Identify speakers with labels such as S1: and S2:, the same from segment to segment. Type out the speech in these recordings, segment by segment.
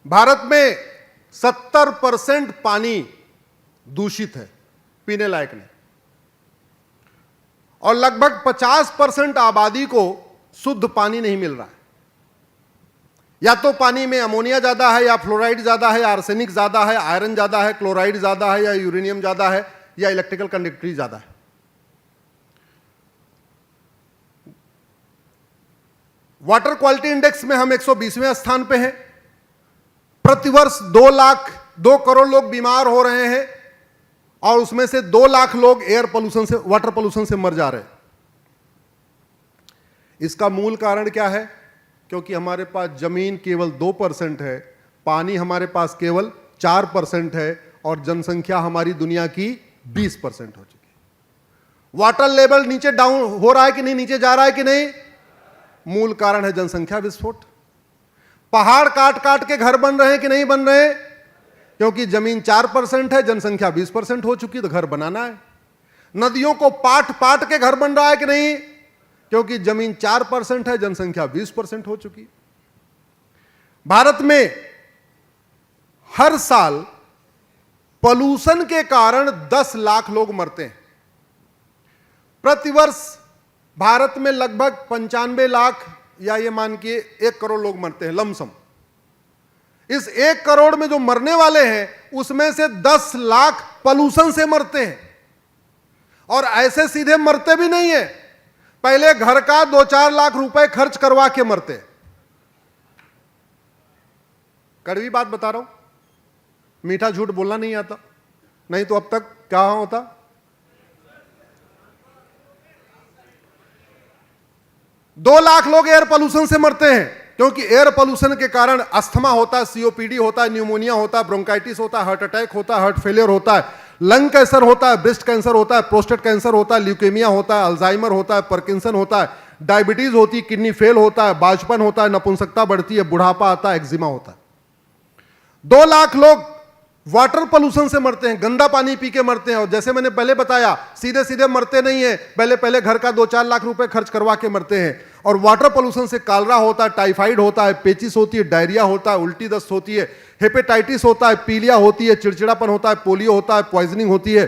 S1: भारत में 70% पानी दूषित है, पीने लायक नहीं, और लगभग 50% आबादी को शुद्ध पानी नहीं मिल रहा है। या तो पानी में अमोनिया ज्यादा है, या फ्लोराइड ज्यादा है, या आर्सेनिक ज्यादा है, आयरन ज्यादा है, क्लोराइड ज्यादा है, या यूरेनियम ज्यादा है, या इलेक्ट्रिकल कंडक्टिविटी ज्यादा है। वाटर क्वालिटी इंडेक्स में हम 120वें स्थान पे हैं। प्रतिवर्ष 2 करोड़ लोग बीमार हो रहे हैं, और उसमें से 2 लाख लोग एयर पोल्यूशन से, वाटर पोल्यूशन से मर जा रहे हैं। इसका मूल कारण क्या है? क्योंकि हमारे पास जमीन केवल 2% है, पानी हमारे पास केवल 4% है, और जनसंख्या हमारी दुनिया की 20% हो चुकी है। वाटर लेवल नीचे डाउन हो रहा है कि नहीं, नीचे जा रहा है कि नहीं? मूल कारण है जनसंख्या विस्फोट। पहाड़ काट काट के घर बन रहे हैं कि नहीं बन रहे? क्योंकि जमीन 4% है, जनसंख्या 20% हो चुकी, तो घर बनाना है। नदियों को पाट पाट के घर बन रहा है कि नहीं? क्योंकि जमीन 4% है, जनसंख्या 20% हो चुकी। भारत में हर साल पोल्यूशन के कारण 10 लाख लोग मरते हैं। प्रतिवर्ष भारत में लगभग 95 लाख, या ये मान के 1 करोड़ लोग मरते हैं लमसम। इस 1 करोड़ में जो मरने वाले हैं, उसमें से 10 लाख पोल्यूशन से मरते हैं। और ऐसे सीधे मरते भी नहीं है, पहले घर का 2-4 लाख रुपए खर्च करवा के मरते। कड़वी बात बता रहा हूं, मीठा झूठ बोलना नहीं आता, नहीं तो अब तक क्या होता। दो लाख लोग एयर पोल्यूशन से मरते हैं, क्योंकि एयर पोल्यूशन के कारण अस्थमा होता है, सीओपीडी होता है, न्यूमोनिया होता है, ब्रोंकाइटिस होता है, हार्ट अटैक होता है, हार्ट फेलियर होता है, लंग कैंसर होता है, ब्रेस्ट कैंसर होता है, प्रोस्टेट कैंसर होता है, ल्यूकेमिया होता है, अल्जाइमर होता है, पार्किंसन होता है, डायबिटीज होती है, किडनी फेल होता है, बांझपन होता है, नपुंसकता बढ़ती है, बुढ़ापा आता है, एक्जिमा होता है। 2 लाख लोग वाटर पोल्यूशन से मरते हैं, गंदा पानी पी के मरते हैं। और जैसे मैंने पहले बताया, सीधे सीधे मरते नहीं है, पहले घर का 2-4 लाख रुपए खर्च करवा के मरते हैं। और वाटर पोल्यूशन से कालरा होता है, टाइफाइड होता है, पेचिस होती है, डायरिया होता है, उल्टी दस्त होती है, हेपेटाइटिस होता है, पीलिया होती है, चिड़चिड़ापन होता है, पोलियो होता है, पॉइजनिंग होती है,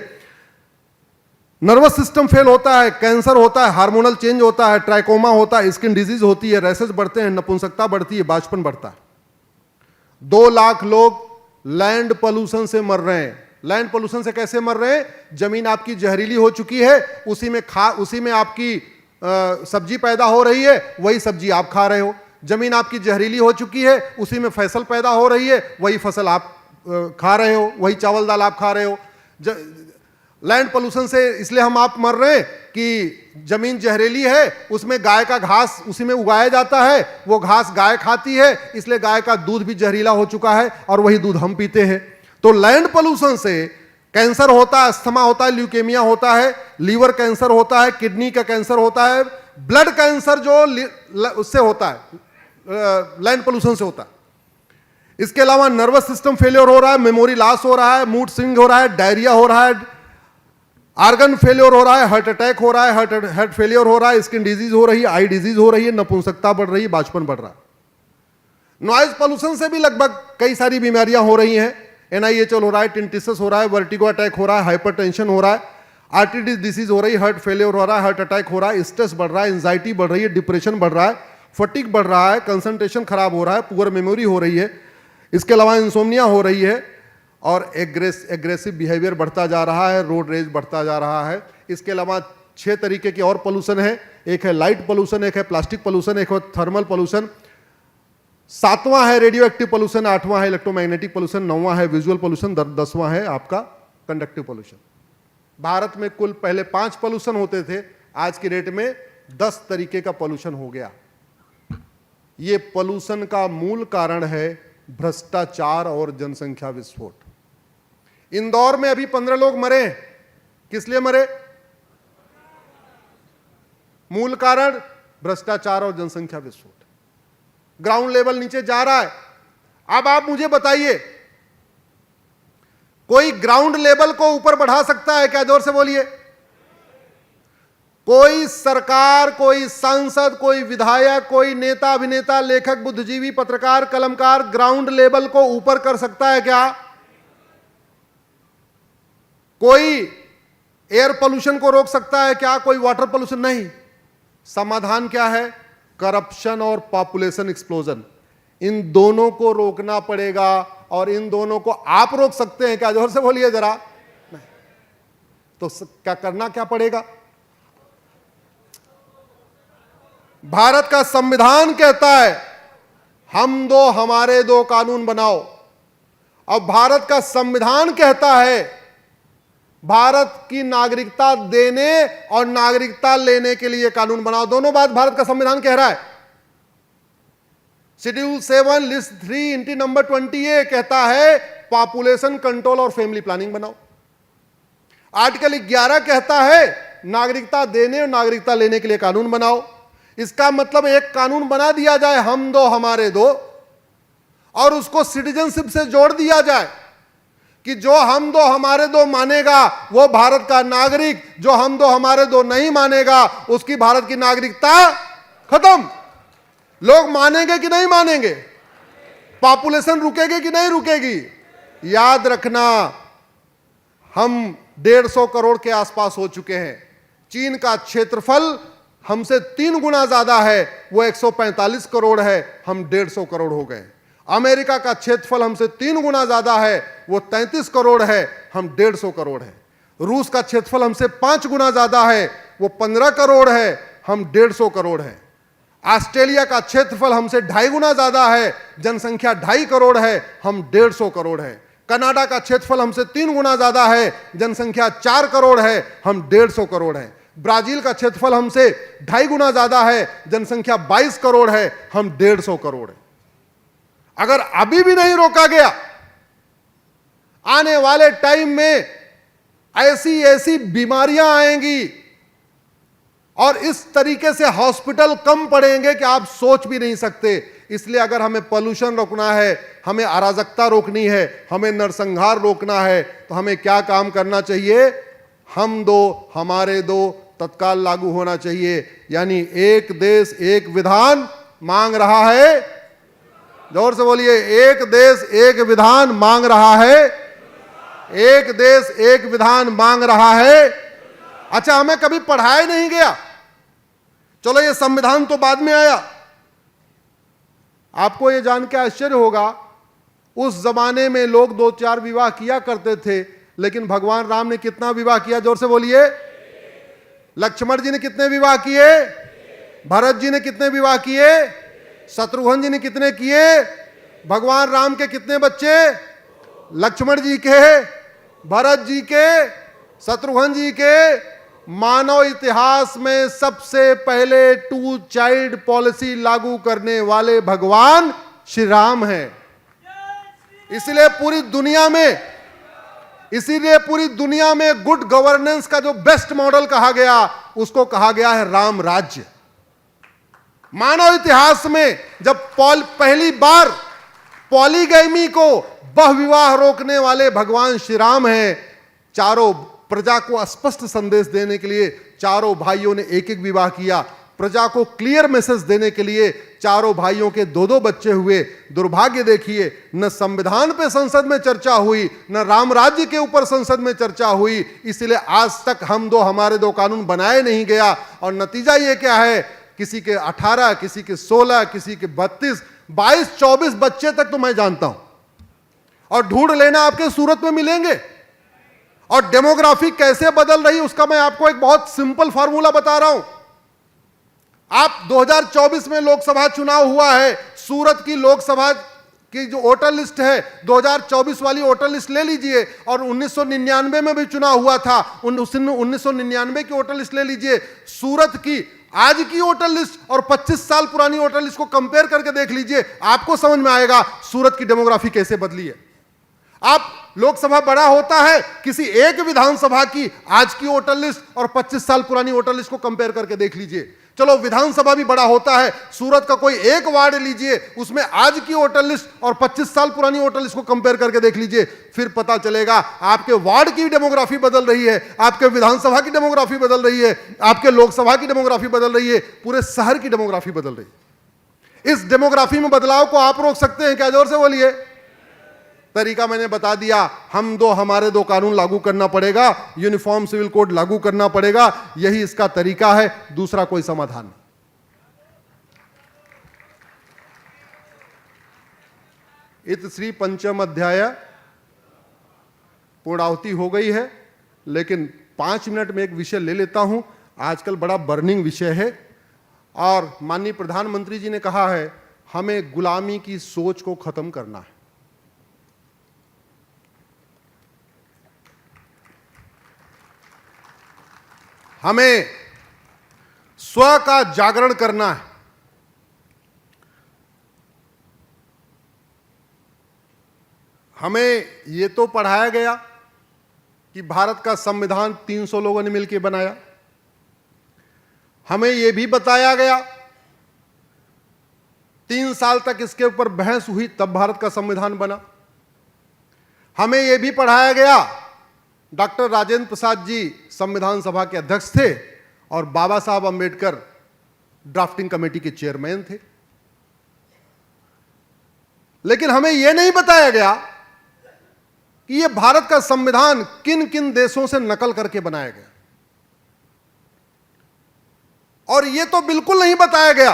S1: नर्वस सिस्टम फेल होता है, कैंसर होता है, हार्मोनल चेंज होता है, ट्राइकोमा होता है, स्किन डिजीज होती है, रैसेस बढ़ते हैं, नपुंसकता बढ़ती है, बांझपन बढ़ता है। 2 लाख लोग लैंड पोल्यूशन से मर रहे हैं। लैंड पोल्यूशन से कैसे मर रहे हैं? जमीन आपकी जहरीली हो चुकी है, उसी में आपकी सब्जी पैदा हो रही है, वही सब्जी आप खा रहे हो। जमीन आपकी जहरीली हो चुकी है, उसी में फसल पैदा हो रही है, वही फसल आप खा रहे हो, वही चावल दाल आप खा रहे हो। लैंड पोल्यूशन से इसलिए आप मर रहे हैं कि जमीन जहरीली है, उसमें गाय का घास उसी में उगाया जाता है, वो घास गाय खाती है, इसलिए गाय का दूध भी जहरीला हो चुका है, और वही दूध हम पीते हैं। तो लैंड पोल्यूशन से कैंसर होता है, अस्थमा होता है, ल्यूकेमिया होता है, लीवर कैंसर होता है, किडनी का कैंसर होता है, ब्लड कैंसर जो उससे होता है, लैंड पोल्यूशन से होता है। इसके अलावा नर्वस सिस्टम फेलियर हो रहा है, मेमोरी लॉस हो रहा है, मूड स्विंग हो रहा है, डायरिया हो रहा है, आर्गन फेलियर हो रहा है, हार्ट अटैक हो रहा है, हार्ट फेलियर हो रहा है, स्किन डिजीज हो रही है, आई डिजीज हो रही है, नपुंसकता बढ़ रही है, बांझपन बढ़ रहा है। नॉइज पोल्यूशन से भी लगभग कई सारी बीमारियां हो रही हैं। NIHL हो रहा है, टिंटिसस हो रहा है, वर्टिगो अटैक हो रहा है, हाइपरटेंशन हो रहा है, आर्टरी डिसीज हो रही है, हार्ट फेलियर हो रहा है, हार्ट अटैक हो रहा है, स्ट्रेस बढ़ रहा है, एंजाइटी बढ़ रही है, डिप्रेशन बढ़ रहा है, फटीग बढ़ रहा है, कंसंट्रेशन खराब हो रहा है, पुअर मेमोरी हो रही है। इसके अलावा इंसोम्निया हो रही है, और एग्रेसिव बिहेवियर बढ़ता जा रहा है, रोड रेज बढ़ता जा रहा है। इसके अलावा 6 तरीके के और पोल्यूशन है। एक है लाइट पोल्यूशन, एक है प्लास्टिक पोल्यूशन, एक है थर्मल पोल्यूशन, 7वां है रेडियो एक्टिव पोल्यूशन, 8वां है इलेक्ट्रोमैग्नेटिक पोल्यूशन, 9वां है विजुअल पोल्यूशन, 10वां है आपका कंडक्टिव पोल्यूशन। भारत में कुल पहले 5 पोल्यूशन होते थे, आज की डेट में 10 तरीके का पोल्यूशन हो गया। ये पोल्यूशन का मूल कारण है भ्रष्टाचार और जनसंख्या विस्फोट। इंदौर में अभी 15 लोग मरे, किस लिए मरे? मूल कारण भ्रष्टाचार और जनसंख्या विस्फोट। ग्राउंड लेवल नीचे जा रहा है। अब आप मुझे बताइए, कोई ग्राउंड लेवल को ऊपर बढ़ा सकता है क्या? जोर से बोलिए। कोई सरकार, कोई सांसद, कोई विधायक, कोई नेता, अभिनेता, लेखक, बुद्धिजीवी, पत्रकार, कलमकार ग्राउंड लेवल को ऊपर कर सकता है क्या? कोई एयर पोल्यूशन को रोक सकता है क्या? कोई वाटर पोल्यूशन? नहीं। समाधान क्या है? करप्शन और पॉपुलेशन एक्सप्लोजन। इन दोनों को रोकना पड़ेगा। और इन दोनों को आप रोक सकते हैं क्या? जोर से बोलिए जरा। नहीं। तो क्या करना क्या पड़ेगा? भारत का संविधान कहता है हम दो हमारे दो कानून बनाओ। अब भारत का संविधान कहता है भारत की नागरिकता देने और नागरिकता लेने के लिए कानून बनाओ। दोनों बात भारत का संविधान कह रहा है। शेड्यूल 7 लिस्ट 3 इंटी नंबर 20A कहता है पॉपुलेशन कंट्रोल और फैमिली प्लानिंग बनाओ। आर्टिकल 11 कहता है नागरिकता देने और नागरिकता लेने के लिए कानून बनाओ। इसका मतलब एक कानून बना दिया जाए हम दो हमारे दो, और उसको सिटीजनशिप से जोड़ दिया जाए कि जो हम दो हमारे दो मानेगा वो भारत का नागरिक, जो हम दो हमारे दो नहीं मानेगा उसकी भारत की नागरिकता खत्म। लोग मानेंगे कि नहीं मानेंगे? पॉपुलेशन रुकेगी कि नहीं रुकेगी? याद रखना, हम 150 करोड़ के आसपास हो चुके हैं। चीन का क्षेत्रफल हमसे 3 गुना ज्यादा है, वो 145 करोड़ है, हम 150 करोड़ हो गए। अमेरिका का क्षेत्रफल हमसे 3 गुना ज्यादा है, वो 33 करोड़ है, हम 150 करोड़ है। रूस का क्षेत्रफल हमसे 5 गुना ज्यादा है, वो 15 करोड़ है, हम 150 करोड़ है। ऑस्ट्रेलिया का क्षेत्रफल हमसे 2.5 गुना ज्यादा है, जनसंख्या 2.5 करोड़ है, हम 150 करोड़ है। कनाडा का क्षेत्रफल हमसे 3 गुना ज्यादा है, जनसंख्या 4 करोड़ है, हम 150 करोड़ है। ब्राजील का क्षेत्रफल हमसे 2.5 गुना ज्यादा है, जनसंख्या 22 करोड़ है, हम 150 करोड़ है। अगर अभी भी नहीं रोका गया, आने वाले टाइम में ऐसी ऐसी बीमारियां आएंगी और इस तरीके से हॉस्पिटल कम पड़ेंगे कि आप सोच भी नहीं सकते। इसलिए अगर हमें पोल्यूशन रोकना है, हमें अराजकता रोकनी है, हमें नरसंहार रोकना है, तो हमें क्या काम करना चाहिए? हम दो हमारे दो तत्काल लागू होना चाहिए। यानी एक देश एक विधान मांग रहा है। जोर से बोलिए, एक देश एक विधान मांग रहा है। एक देश एक विधान मांग रहा है। अच्छा, हमें कभी पढ़ाया नहीं गया। चलो ये संविधान तो बाद में आया। आपको ये जान के आश्चर्य होगा, उस जमाने में लोग 2-4 विवाह किया करते थे, लेकिन भगवान राम ने कितना विवाह किया? जोर से बोलिए। लक्ष्मण जी ने कितने विवाह किए? भरत जी ने कितने विवाह किए? शत्रुघ्न जी ने कितने किए? भगवान राम के कितने बच्चे? लक्ष्मण जी के, भरत जी के, शत्रुघ्न जी के। मानव इतिहास में सबसे पहले 2 चाइल्ड पॉलिसी लागू करने वाले भगवान श्री राम हैं। इसलिए पूरी दुनिया में गुड गवर्नेंस का जो बेस्ट मॉडल कहा गया, उसको कहा गया है राम राज्य। मानव इतिहास में जब पहली बार पॉलीगैमी को, बहुविवाह रोकने वाले भगवान श्री राम हैं। चारों प्रजा को स्पष्ट संदेश देने के लिए चारों भाइयों ने एक एक विवाह किया। प्रजा को क्लियर मैसेज देने के लिए चारों भाइयों के 2-2 बच्चे हुए। दुर्भाग्य देखिए, न संविधान पे संसद में चर्चा हुई, न राम राज्य के ऊपर संसद में चर्चा हुई। इसलिए आज तक हम दो हमारे दो कानून बनाए नहीं गया। और नतीजा ये क्या है? किसी के 18, किसी के 16, किसी के 32, 22, 24 बच्चे तक तो मैं जानता हूं। और ढूंढ लेना, आपके सूरत में मिलेंगे। और डेमोग्राफी कैसे बदल रही, उसका मैं आपको एक बहुत सिंपल फार्मूला बता रहा हूं। आप 2024 में लोकसभा चुनाव हुआ है, सूरत की लोकसभा की जो वोटर लिस्ट है 2024 वाली वोटर लिस्ट ले लीजिए, और 1999 में भी चुनाव हुआ था, 1999 की वोटर लिस्ट ले लीजिए। सूरत की आज की वोटर लिस्ट और 25 साल पुरानी वोटर लिस्ट को कंपेयर करके देख लीजिए, आपको समझ में आएगा सूरत की डेमोग्राफी कैसे बदली है। आप लोकसभा बड़ा होता है, किसी एक विधानसभा की आज की वोटर लिस्ट और 25 साल पुरानी वोटर लिस्ट को कंपेयर करके देख लीजिए। चलो विधानसभा भी बड़ा होता है, सूरत का कोई एक वार्ड लीजिए, उसमें आज की वोटर लिस्ट और 25 साल पुरानी वोटर लिस्ट को कंपेयर करके देख लीजिए, फिर पता चलेगा आपके वार्ड की डेमोग्राफी बदल रही है, आपके विधानसभा की डेमोग्राफी बदल रही है, आपके लोकसभा की डेमोग्राफी बदल रही है, पूरे शहर की डेमोग्राफी बदल रही है। इस डेमोग्राफी में बदलाव को आप रोक सकते हैं क्या? जोर से बोलिए। तरीका मैंने बता दिया, हमारे दो कानून लागू करना पड़ेगा, यूनिफॉर्म सिविल कोड लागू करना पड़ेगा, यही इसका तरीका है, दूसरा कोई समाधान नहीं। इत श्री पंचम अध्याय पूर्णाहुति हो गई है, लेकिन 5 मिनट में एक विषय ले लेता हूं, आजकल बड़ा बर्निंग विषय है, और माननीय प्रधानमंत्री जी ने कहा है हमें गुलामी की सोच को खत्म करना है। हमें स्व का जागरण करना है। हमें यह तो पढ़ाया गया कि भारत का संविधान 300 लोगों ने मिलकर बनाया। हमें यह भी बताया गया 3 साल तक इसके ऊपर बहस हुई, तब भारत का संविधान बना। हमें यह भी पढ़ाया गया, डॉक्टर राजेंद्र प्रसाद जी संविधान सभा के अध्यक्ष थे और बाबा साहब अंबेडकर ड्राफ्टिंग कमेटी के चेयरमैन थे। लेकिन हमें यह नहीं बताया गया कि यह भारत का संविधान किन किन देशों से नकल करके बनाया गया, और यह तो बिल्कुल नहीं बताया गया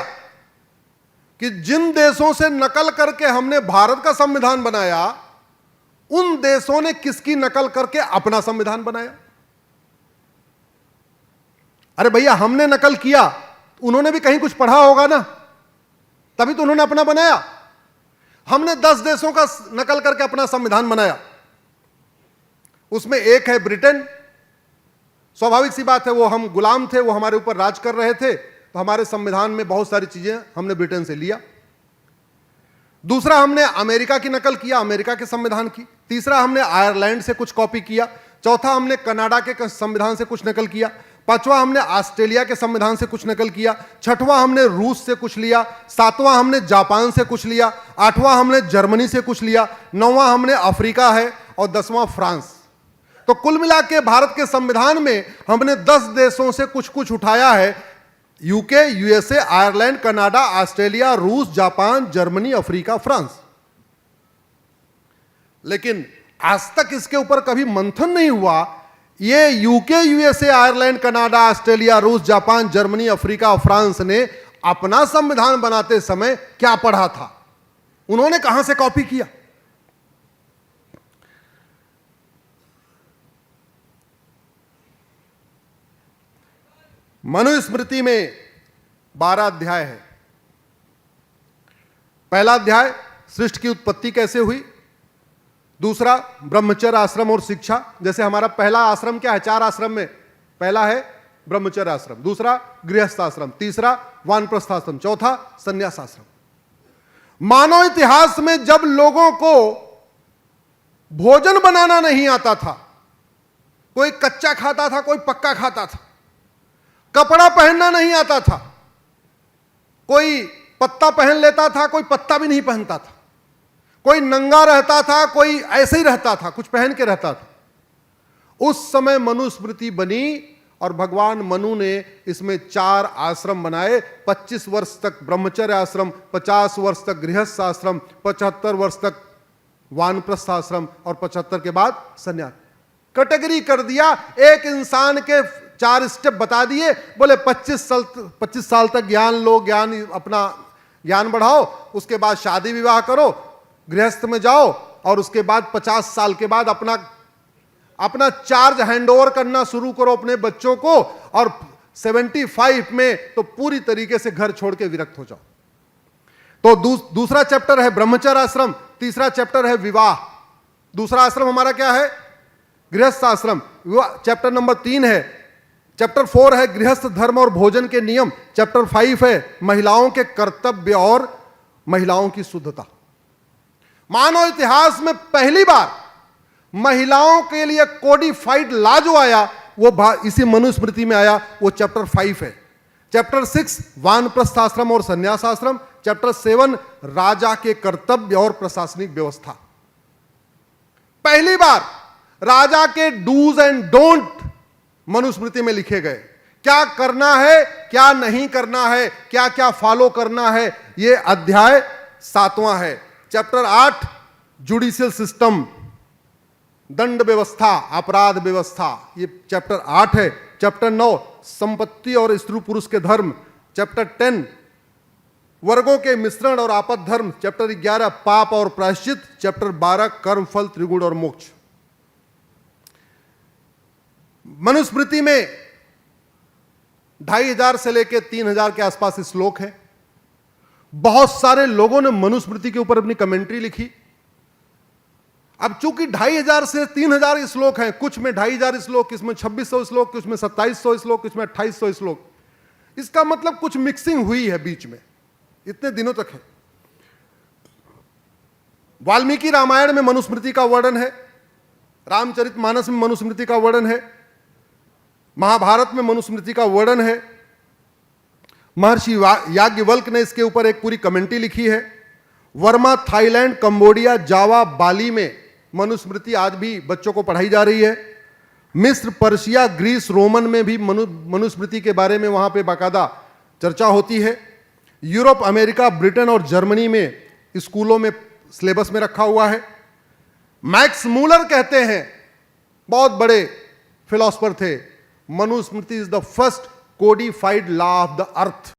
S1: कि जिन देशों से नकल करके हमने भारत का संविधान बनाया, उन देशों ने किसकी नकल करके अपना संविधान बनाया। अरे भैया, हमने नकल किया, उन्होंने भी कहीं कुछ पढ़ा होगा ना, तभी तो उन्होंने अपना बनाया। हमने 10 देशों का नकल करके अपना संविधान बनाया, उसमें एक है ब्रिटेन। स्वाभाविक सी बात है, वो हम गुलाम थे, वो हमारे ऊपर राज कर रहे थे, तो हमारे संविधान में बहुत सारी चीजें हमने ब्रिटेन से लिया। दूसरा, हमने अमेरिका की नकल किया, अमेरिका के संविधान की। तीसरा, हमने आयरलैंड से कुछ कॉपी किया। चौथा, हमने कनाडा के संविधान से कुछ नकल किया। पांचवा, हमने ऑस्ट्रेलिया के संविधान से कुछ नकल किया। छठवां, हमने रूस से कुछ लिया। सातवां, हमने जापान से कुछ लिया। आठवां, हमने जर्मनी से कुछ लिया। नौवां, हमने अफ्रीका है, और 10वां फ्रांस। तो कुल मिला के भारत के संविधान में हमने 10 देशों से कुछ कुछ उठाया है, UK, USA, Ireland, Canada, Australia, रूस, जापान, जर्मनी, अफ्रीका, फ्रांस। लेकिन आज तक इसके ऊपर कभी मंथन नहीं हुआ, ये UK, USA, Ireland, Canada, Australia, रूस, जापान, जर्मनी, अफ्रीका, फ्रांस ने अपना संविधान बनाते समय क्या पढ़ा था, उन्होंने कहां से कॉपी किया। मनुस्मृति में 12 अध्याय है। पहला अध्याय सृष्टि की उत्पत्ति कैसे हुई। दूसरा, ब्रह्मचर्य, आश्रम और शिक्षा। जैसे हमारा पहला आश्रम क्या है, 4 आश्रम में पहला है ब्रह्मचर्य आश्रम, दूसरा गृहस्थ आश्रम, तीसरा वानप्रस्थ आश्रम, चौथा संन्यास आश्रम। मानव इतिहास में जब लोगों को भोजन बनाना नहीं आता था, कोई कच्चा खाता था, कोई पक्का खाता था, कपड़ा पहनना नहीं आता था, कोई पत्ता पहन लेता था, कोई पत्ता भी नहीं पहनता था, कोई नंगा रहता था, कोई ऐसे ही रहता था, कुछ पहन के रहता था। उस समय मनुस्मृति बनी और भगवान मनु ने इसमें 4 आश्रम बनाए। 25 वर्ष तक ब्रह्मचर्य आश्रम, 50 वर्ष तक गृहस्थ आश्रम, 75 वर्ष तक वानप्रस्थ आश्रम, और 75 के बाद संन्यास। कैटेगरी कर दिया, एक इंसान के 4 स्टेप बता दिए। बोले 25 साल तक ज्ञान लो, अपना ज्ञान बढ़ाओ, उसके बाद शादी विवाह करो, गृहस्थ में जाओ, और उसके बाद 50 साल के बाद अपना चार्ज हैंडओवर करना शुरू करो अपने बच्चों को, और 75 में तो पूरी तरीके से घर छोड़ के विरक्त हो जाओ। तो दूसरा चैप्टर है ब्रह्मचर्य आश्रम, तीसरा चैप्टर है विवाह। दूसरा आश्रम हमारा क्या है, गृहस्थ आश्रम। चैप्टर नंबर 3 है, चैप्टर 4 है गृहस्थ धर्म और भोजन के नियम। चैप्टर 5 है महिलाओं के कर्तव्य और महिलाओं की शुद्धता। मानव इतिहास में पहली बार महिलाओं के लिए कोडिफाइड लॉ जो आया वो इसी मनुस्मृति में आया, वो चैप्टर 5 है। चैप्टर 6 वानप्रस्थ आश्रम और संन्यास आश्रम। चैप्टर 7 राजा के कर्तव्य और प्रशासनिक व्यवस्था। पहली बार राजा के डूज एंड डोंट मनुस्मृति में लिखे गए। क्या करना है, क्या नहीं करना है, क्या क्या फॉलो करना है, यह अध्याय 7वां है। चैप्टर 8 जुडिशियल सिस्टम, दंड व्यवस्था, अपराध व्यवस्था, ये चैप्टर 8 है। चैप्टर 9 संपत्ति और स्त्री पुरुष के धर्म। चैप्टर 10 वर्गों के मिश्रण और आपद धर्म। चैप्टर 11 पाप और प्रायश्चित। चैप्टर 12 कर्म फल त्रिगुण और मोक्ष। मनुस्मृति में 2500 से लेकर 3000 के आसपास श्लोक है। बहुत सारे लोगों ने मनुस्मृति के ऊपर अपनी कमेंट्री लिखी। अब चूंकि 2500 से 3000 श्लोक हैं, कुछ में 2500 श्लोक, किस में 2600 श्लोक, किस में 2700 श्लोक, किस में 2800 श्लोक, इसका मतलब कुछ मिक्सिंग हुई है बीच में, इतने दिनों तक है। वाल्मीकि रामायण में मनुस्मृति का वर्णन है, रामचरितमानस में मनुस्मृति का वर्णन है, महाभारत में मनुस्मृति का वर्णन है। महर्षि याज्ञवल्क्य ने इसके ऊपर एक पूरी कमेंट्री लिखी है। वर्मा, थाईलैंड, कंबोडिया, जावा, बाली में मनुस्मृति आज भी बच्चों को पढ़ाई जा रही है। मिस्र, पर्शिया, ग्रीस, रोमन में भी मनुस्मृति के बारे में वहां पे बाकायदा चर्चा होती है। यूरोप, अमेरिका, ब्रिटेन और जर्मनी में स्कूलों में सिलेबस में रखा हुआ है। मैक्स मूलर कहते हैं, बहुत बड़े फिलोसफर थे, Manusmriti is the first codified law of the earth.